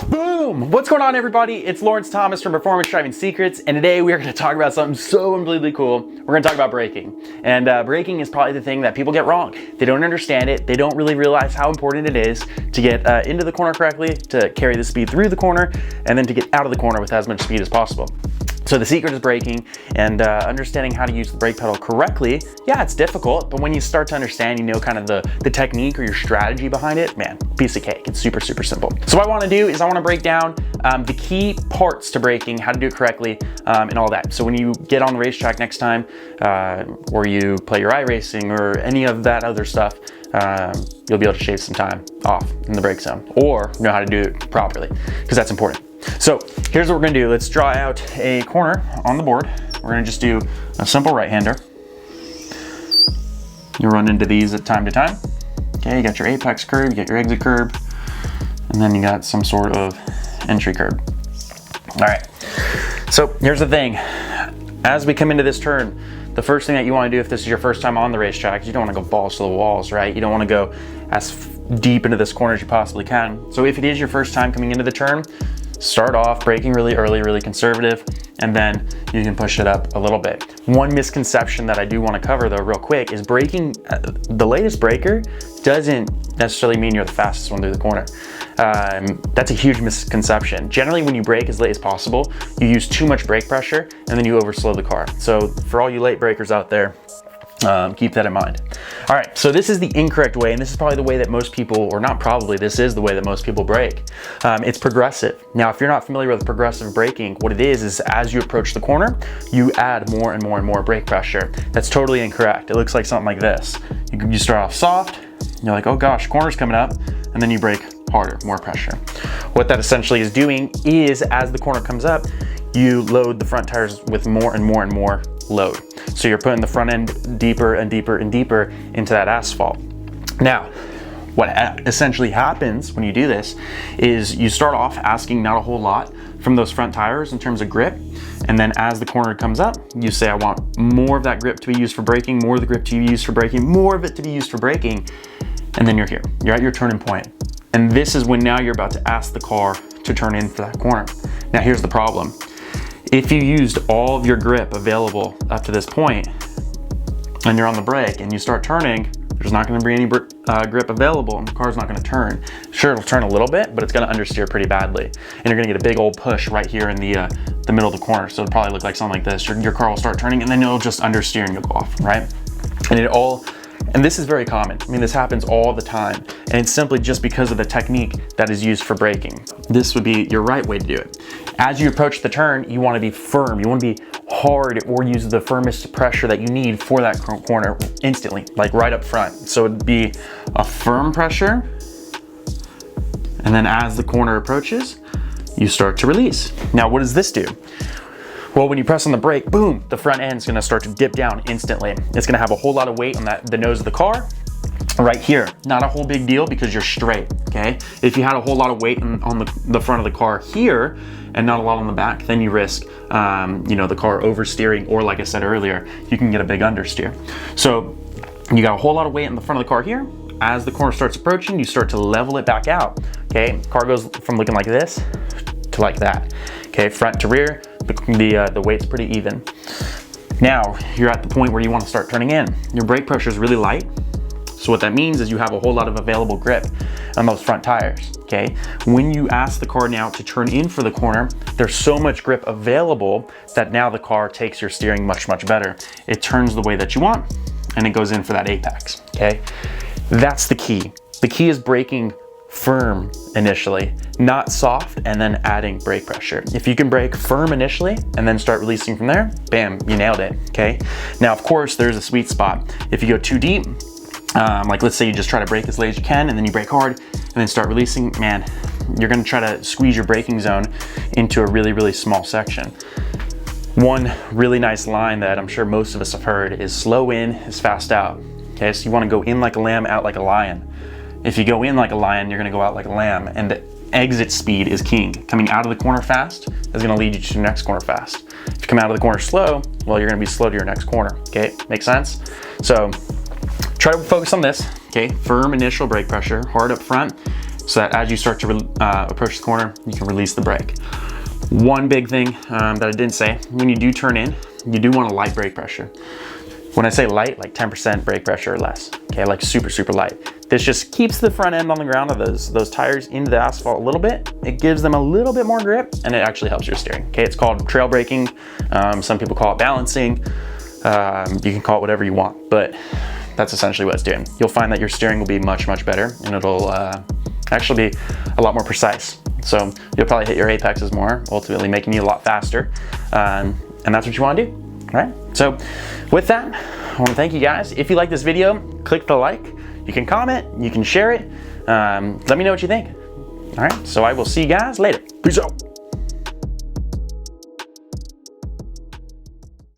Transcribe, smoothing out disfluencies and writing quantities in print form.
Boom! What's going on, everybody? It's Lawrence Thomas from Performance Driving Secrets, and today we are going to talk about something so unbelievably cool. We're going to talk about braking. And braking is probably the thing that people get wrong. They don't understand it. They don't really realize how important it is to get into the corner correctly, to carry the speed through the corner, and then to get out of the corner with as much speed as possible. So the secret is braking, and understanding how to use the brake pedal correctly. Yeah, it's difficult, but when you start to understand, you know, kind of the technique or your strategy behind it, man, piece of cake. It's super, super simple. So what I want to do is I want to break down the key parts to braking, how to do it correctly, and all that. So when you get on the racetrack next time, or you play your iRacing or any of that other stuff, you'll be able to shave some time off in the brake zone, or know how to do it properly, because that's important. So here's what we're gonna do. Let's draw out a corner on the board. We're gonna just do a simple right-hander. You run into these at time to time. Okay, you got your apex curb, you got your exit curb, and then you got some sort of entry curb. All right, so here's the thing. As we come into this turn, the first thing that you wanna do if this is your first time on the racetrack is you don't wanna go balls to the walls, right? You don't wanna go as deep into this corner as you possibly can. So if it is your first time coming into the turn, start off braking really early, really conservative, and then you can push it up a little bit. One misconception that I do want to cover though real quick is braking, the latest braker doesn't necessarily mean you're the fastest one through the corner. That's a huge misconception. Generally, when you brake as late as possible, you use too much brake pressure and then you overslow the car. So for all you late brakers out there, keep that in mind. All right, so this is the incorrect way, and this is probably the way that most people, or not probably, this is the way that most people brake. It's progressive. Now, if you're not familiar with progressive braking, what it is as you approach the corner, you add more and more and more brake pressure. That's totally incorrect. It looks like something like this. You start off soft, you're like, oh gosh, corner's coming up, and then you brake harder, more pressure. What that essentially is doing is, as the corner comes up, you load the front tires with more and more and more load. So you're putting the front end deeper and deeper and deeper into that asphalt. Now, what essentially happens when you do this is you start off asking not a whole lot from those front tires in terms of grip. And then as the corner comes up, you say, I want more of that grip to be used for braking, more of the grip to be used for braking, more of it to be used for braking. And then you're here, you're at your turning point. And this is when now you're about to ask the car to turn in for that corner. Now here's the problem. If you used all of your grip available up to this point and you're on the brake and you start turning, there's not going to be any grip available and the car's not going to turn. Sure, it'll turn a little bit, but it's going to understeer pretty badly. And you're going to get a big old push right here in the middle of the corner. So it'll probably look like something like this. Your car will start turning and then it'll just understeer and you'll go off, right? And this is very common. I mean, this happens all the time. And it's simply just because of the technique that is used for braking. This would be your right way to do it. As you approach the turn, you want to be firm. You want to be hard or use the firmest pressure that you need for that corner instantly, like right up front. So it'd be a firm pressure. And then as the corner approaches, you start to release. Now, what does this do? Well, when you press on the brake, boom, the front end's gonna start to dip down instantly. It's gonna have a whole lot of weight on the nose of the car right here. Not a whole big deal because you're straight, okay? If you had a whole lot of weight on the front of the car here and not a lot on the back, then you risk the car oversteering, or like I said earlier, you can get a big understeer. So you got a whole lot of weight on the front of the car here. As the corner starts approaching, you start to level it back out, okay? Car goes from looking like this to like that, okay? Front to rear. The weight's pretty even. Now, you're at the point where you want to start turning in. Your brake pressure is really light. So what that means is you have a whole lot of available grip on those front tires, okay? When you ask the car now to turn in for the corner, there's so much grip available that now the car takes your steering much, much better. It turns the way that you want and it goes in for that apex, okay? That's the key. The key is braking firm initially, not soft, and then adding brake pressure. If you can brake firm initially and then start releasing from there, bam, you nailed it, okay? Now, of course, there's a sweet spot. If you go too deep, like let's say you just try to brake as late as you can and then you brake hard and then start releasing, man, you're gonna try to squeeze your braking zone into a really, really small section. One really nice line that I'm sure most of us have heard is slow in is fast out, okay? So you wanna go in like a lamb, out like a lion. If you go in like a lion, you're gonna go out like a lamb, and the exit speed is king. Coming out of the corner fast is gonna lead you to the next corner fast. If you come out of the corner slow, well, you're gonna be slow to your next corner, okay? Make sense? So try to focus on this, okay? Firm initial brake pressure, hard up front, so that as you start to approach the corner, you can release the brake. One big thing that I didn't say, when you do turn in, you do want a light brake pressure. When I say light, like 10% brake pressure or less, okay, like super, super light. This just keeps the front end on the ground of those tires into the asphalt a little bit. It gives them a little bit more grip, and it actually helps your steering, okay? It's called trail braking. Some people call it balancing. You can call it whatever you want, but that's essentially what it's doing. You'll find that your steering will be much, much better, and it'll actually be a lot more precise. So you'll probably hit your apexes more, ultimately making you a lot faster, and that's what you want to do, all right? So with that, I want to thank you guys. If you like this video, click the like. You can comment, you can share it. Let me know what you think. All right, so I will see you guys later. Peace out.